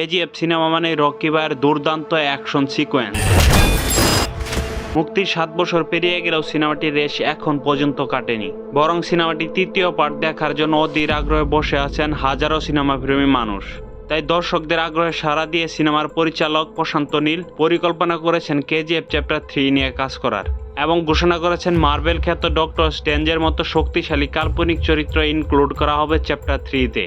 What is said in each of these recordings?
KGF cinema মানে Rocky ভাইয়ের দুর্দান্ত অ্যাকশন সিকোয়েন্স। মুক্তির 7 বছর পেরিয়ে গেলেও সিনেমাটির রেশ এখন পর্যন্ত কাটেনি, বরং সিনেমাটি তৃতীয় পার্ট দেখার জন্য অধীর আগ্রহে বসে আছেন হাজারো সিনেমাপ্রেমী মানুষ। তাই দর্শকদের আগ্রহে সাড়া দিয়ে সিনেমার পরিচালক প্রশান্ত নীল পরিকল্পনা করেছেন কেজিএফ চ্যাপ্টার 3 নিয়ে কাজ করার এবং ঘোষণা করেছেন মার্বেল খ্যাত ডক্টর স্ট্রেঞ্জের মতো শক্তিশালী কাল্পনিক চরিত্র ইনক্লুড করা হবে চ্যাপ্টার 3-তে।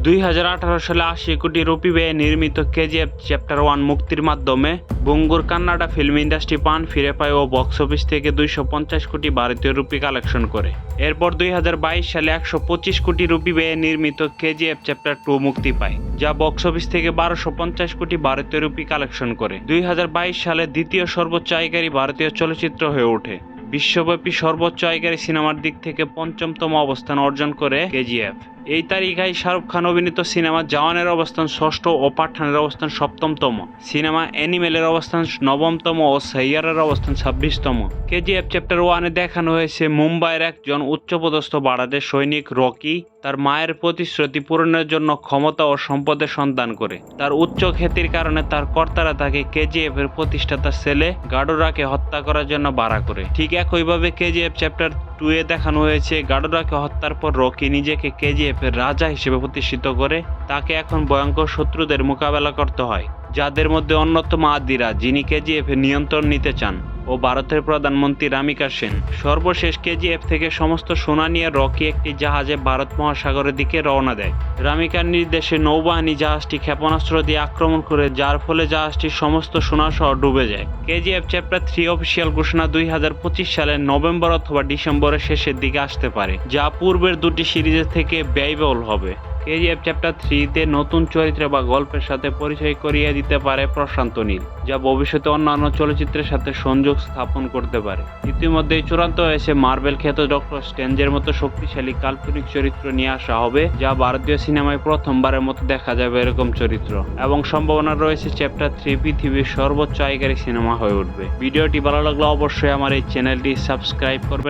2018 সালে 80 কোটি রুপি ব্যয়ে নির্মিত কেজিএফ চ্যাপ্টার 1 মুক্তির মাধ্যমে বুঙ্গুর কান্নাডা ফিল্ম ইন্ডাস্ট্রি পান ফিরে পায় ও বক্স অফিস থেকে 250 কোটি ভারতীয় রুপি কালেকশন করে। এরপর 2022 সালে 125 কোটি রুপি ব্যয়ে নির্মিত কেজিএফ চ্যাপ্টার 2 মুক্তি পায়, যা বক্স অফিস থেকে 1250 কোটি ভারতীয় রুপি কালেকশন করে 2022 সালে দ্বিতীয় সর্বোচ্চ আয়কারী ভারতীয় চলচ্চিত্র হয়ে ওঠে। বিশ্বব্যাপী সর্বোচ্চ আয়কারী সিনেমার দিক থেকে 5ম অবস্থান অর্জন করে কেজিএফ। এই তালিকায় শাহরুখ খান অভিনীত সিনেমা জওয়ানের অবস্থান 6ষ্ঠ ও পাঠানের অবস্থান 7মতম, সিনেমা অ্যানিমেলের অবস্থান 9মতম ও সাইয়ারের অবস্থান 26তম। কেজিএফ চ্যাপ্টার 1-এ দেখানো হয়েছে মুম্বাইয়ের একজন উচ্চপদস্থ বাড়াদের সৈনিক রকি তার মায়ের প্রতিশ্রুতি পূরণের জন্য ক্ষমতা ও সম্পদের সন্ধান করে। তার উচ্চ খ্যাতির কারণে তার কর্তারা তাকে কেজিএফ এর প্রতিষ্ঠাতা ছেলে গাডোরাকে হত্যা করার জন্য ভাড়া করে। ঠিক একইভাবে কেজিএফ চ্যাপ্টার 2-এ দেখানো হয়েছে গাডোরাকে হত্যার পর রকি নিজেকে কেজিএফ এর রাজা হিসেবে প্রতিষ্ঠিত করে। তাকে এখন ভয়ঙ্কর শত্রুদের মোকাবেলা করতে হয়, যাদের মধ্যে অন্যতম আদিরা, যিনি কেজিএফ এর নিয়ন্ত্রণ নিতে চান, ও ভারতের প্রধানমন্ত্রী রামিকা সেন। সর্বশেষ কেজিএফ থেকে সমস্ত সোনা নিয়ে রকি একটি জাহাজে ভারত মহাসাগরের দিকে রওনা দেয়। রামিকার নির্দেশে নৌবাহিনী জাহাজটি ক্ষেপণাস্ত্র দিয়ে আক্রমণ করে, যার ফলে জাহাজটির সমস্ত সোনা সহ ডুবে যায়। কেজিএফ চ্যাপ্টার 3 অফিসিয়াল ঘোষণা 2025 সালের নভেম্বর অথবা ডিসেম্বরের শেষের দিকে আসতে পারে, যা পূর্বের দুটি সিরিজের থেকে ব্যয়বহুল হবে। কেজিএফ চ্যাপ্টার 3-তে নতুন চরিত্র বা গল্পের সাথে পরিচয় করিয়ে দিতে পারে প্রশান্ত নীল, যা ভবিষ্যতে অন্যান্য চলচ্চিত্রের সাথে সংযোগ স্থাপন করতে পারে। ইতিমধ্যেই চূড়ান্ত হয়েছে মার্বেল খ্যাত ডক্টর স্ট্রেঞ্জের মতো শক্তিশালী কাল্পনিক চরিত্র নিয়ে আসা হবে, যা ভারতীয় সিনেমায় প্রথমবারের মতো দেখা যাবে এরকম চরিত্র, এবং সম্ভাবনা রয়েছে চ্যাপ্টার 3 পৃথিবীর সর্বোচ্চ আয়কারী সিনেমা হয়ে উঠবে। ভিডিওটি ভালো লাগলে অবশ্যই আমার এই চ্যানেলটি সাবস্ক্রাইব করবেন।